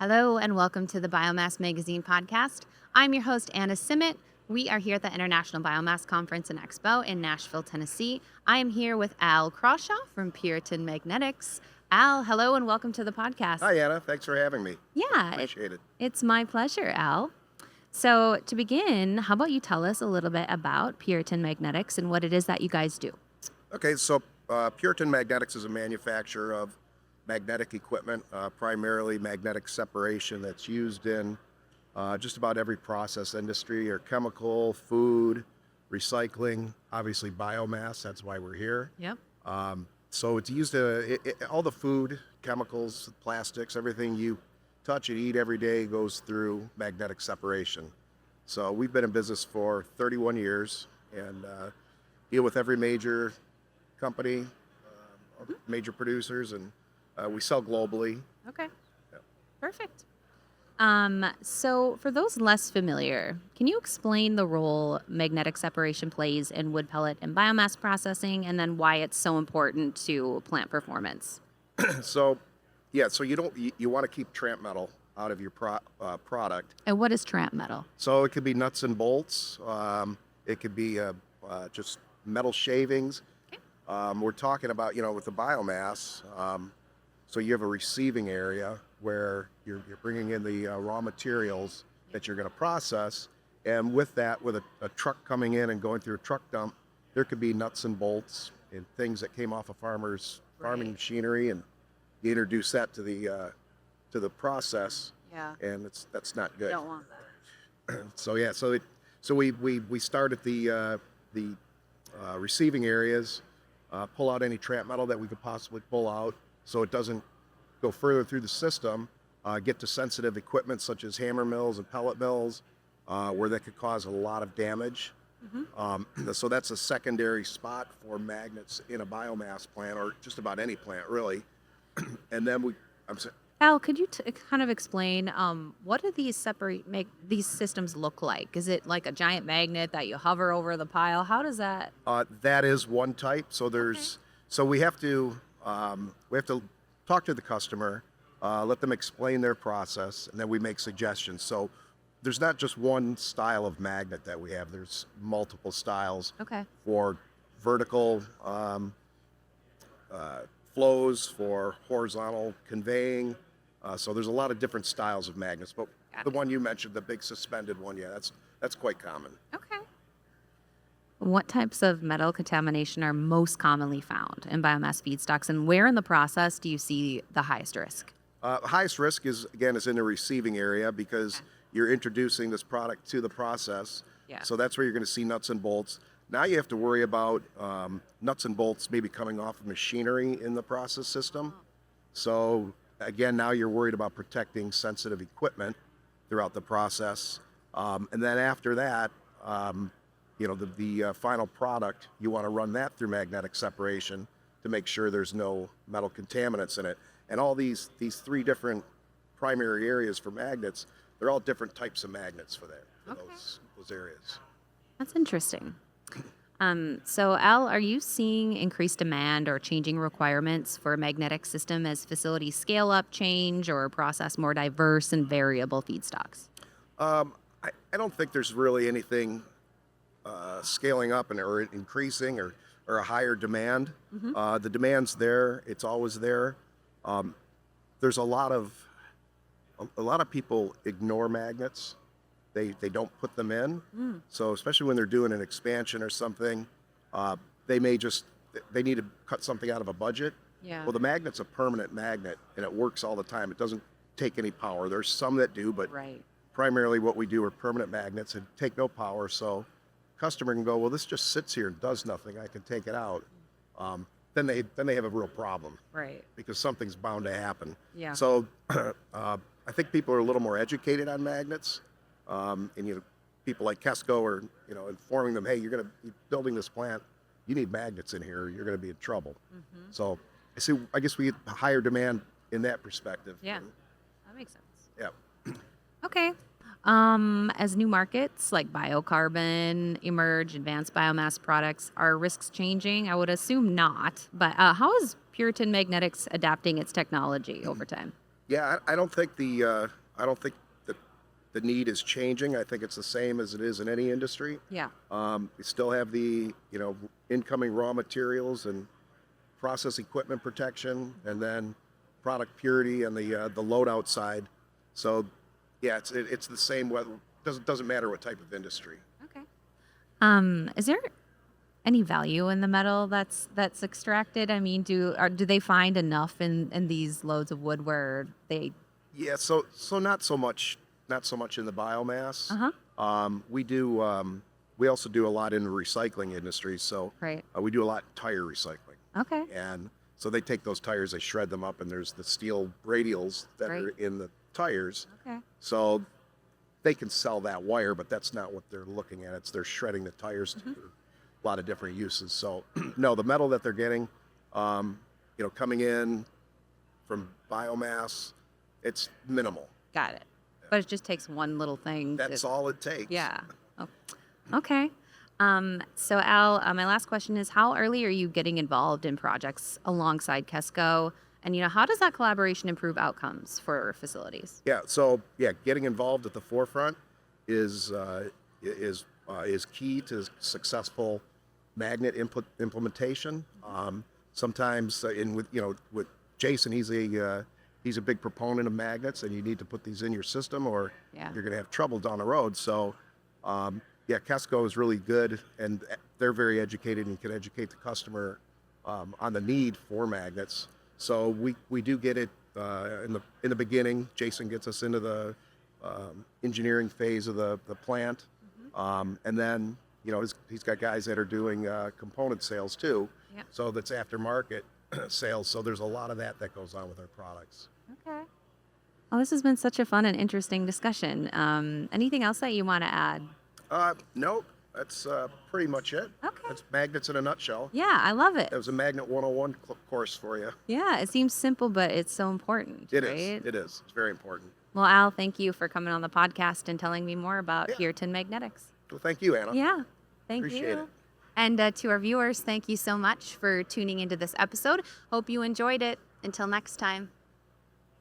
Hello and welcome to the Biomass Magazine podcast. I'm your host, Anna Simet. We are here at the International Biomass Conference and Expo in Nashville, Tennessee. I am here with Al Crawshaw from Puritan Magnetics. Al, hello and welcome to the podcast. Hi, Anna. Thanks for having me. Yeah, Appreciate it. it's my pleasure, Al. So to begin, how about you tell us a little bit about Puritan Magnetics and what it is that you guys do? Okay, so Puritan Magnetics is a manufacturer of magnetic equipment, primarily magnetic separation that's used in just about every process industry or chemical, food, recycling, obviously biomass. That's why we're here. Yep. So it's used all the food, chemicals, plastics, everything you touch and eat every day goes through magnetic separation. So we've been in business for 31 years and deal with every major company, major producers, and we sell globally. Okay. Yep. Perfect. So for those less familiar, can you explain the role magnetic separation plays in wood pellet and biomass processing, and then why it's so important to plant performance? So, yeah, so you want to keep tramp metal out of your product. And what is tramp metal? So it could be nuts and bolts. It could be just metal shavings. Okay. We're talking about, with the biomass. So you have a receiving area where you're bringing in the raw materials that you're going to process. And with that, with a truck coming in and going through a truck dump, there could be nuts and bolts and things that came off of farmers' farming machinery, and you introduce that to the process, Yeah. and that's not good. Don't want that. So yeah, so we start at the receiving areas, pull out any tramp metal that we could possibly pull out, so it doesn't go further through the system, get to sensitive equipment such as hammer mills and pellet mills, where that could cause a lot of damage. So that's a secondary spot for magnets in a biomass plant, or just about any plant really. And then Al, could you kind of explain what do these these systems look like? Is it like a giant magnet that you hover over the pile? How does that? that is one type. So so we have to talk to the customer, let them explain their process, and then we make suggestions. So there's not just one style of magnet that we have. There's multiple styles Okay. for vertical flows, for horizontal conveying. So there's a lot of different styles of magnets. But Got the it. one you mentioned, the big suspended one, yeah, that's quite common. Okay. What types of metal contamination are most commonly found in biomass feedstocks, and where in the process do you see the highest risk? Highest risk is in the receiving area, because Okay. you're introducing this product to the process. Yeah. So that's where you're going to see nuts and bolts. Now you have to worry about nuts and bolts maybe coming off of machinery in the process system. So again, now you're worried about protecting sensitive equipment throughout the process. And then after that, the final product, you want to run that through magnetic separation to make sure there's no metal contaminants in it. And all these three different primary areas for magnets, they're all different types of magnets for that, for Okay. those areas. That's interesting. So, Al, are you seeing increased demand or changing requirements for a magnetic system as facilities scale up, change, or process more diverse and variable feedstocks? I don't think there's really anything scaling up or increasing or a higher demand. The demand's there; it's always there. There's a lot of people ignore magnets. They don't put them in. So especially when they're doing an expansion or something, they need to cut something out of a budget. Yeah. Well, the magnet's a permanent magnet, and it works all the time. It doesn't take any power. There's some that do, but Right. primarily what we do are permanent magnets and take no power. So customer can go, well, this just sits here and does nothing. I can take it out. Then they have a real problem, Right. because something's bound to happen. Yeah. So I think people are a little more educated on magnets, and people like Kesco are informing them, hey, you're building this plant, you need magnets in here, you're going to be in trouble. So I guess we get higher demand in that perspective. Yeah. That makes sense. Yeah. Okay. As new markets like biocarbon emerge, advanced biomass products, are risks changing? I would assume not. But how is Puritan Magnetics adapting its technology over time? Yeah, I don't think I don't think that the need is changing. I think it's the same as it is in any industry. Yeah. We still have the incoming raw materials and process equipment protection, and then product purity and the loadout side. So yeah, it's the same. Whether doesn't matter what type of industry. Okay. Is there any value in the metal that's extracted? I mean, do they find enough in these loads of wood where they? Yeah, so not so much in the biomass. Uh-huh. We also do a lot in the recycling industry. So Right. we do a lot in tire recycling, Okay. and so they take those tires, they shred them up, and there's the steel radials that Right. are in the tires. Okay. So they can sell that wire, but that's not what they're looking at. They're shredding the tires Mm-hmm. to a lot of different uses. So no, the metal that they're getting, coming in from biomass, it's minimal. Got it. But it just takes one little thing. That's all it takes. Yeah. Oh, okay. So Al, my last question is, how early are you getting involved in projects alongside Kesco? And how does that collaboration improve outcomes for facilities? Yeah. So yeah, getting involved at the forefront is key to successful magnet implementation. Sometimes with Jason, he's a big proponent of magnets, and you need to put these in your system, or Yeah. you're going to have trouble down the road. So yeah, Kesco is really good, and they're very educated and can educate the customer on the need for magnets. So we do get it in the beginning. Jason gets us into the engineering phase of the plant, and then he's got guys that are doing component sales too. Yep. So that's aftermarket sales. So there's a lot of that goes on with our products. Okay. Well, this has been such a fun and interesting discussion. Anything else that you want to add? No, that's pretty much it. Okay. That's magnets in a nutshell. Yeah, I love it. That was a Magnet 101 course for you. Yeah, it seems simple, but it's so important. It right? is. It is. It's very important. Well, Al, thank you for coming on the podcast and telling me more about Yeah. Puritan Magnetics. Well, thank you, Anna. Yeah, thank Appreciate you. it. And to our viewers, thank you so much for tuning into this episode. Hope you enjoyed it. Until next time.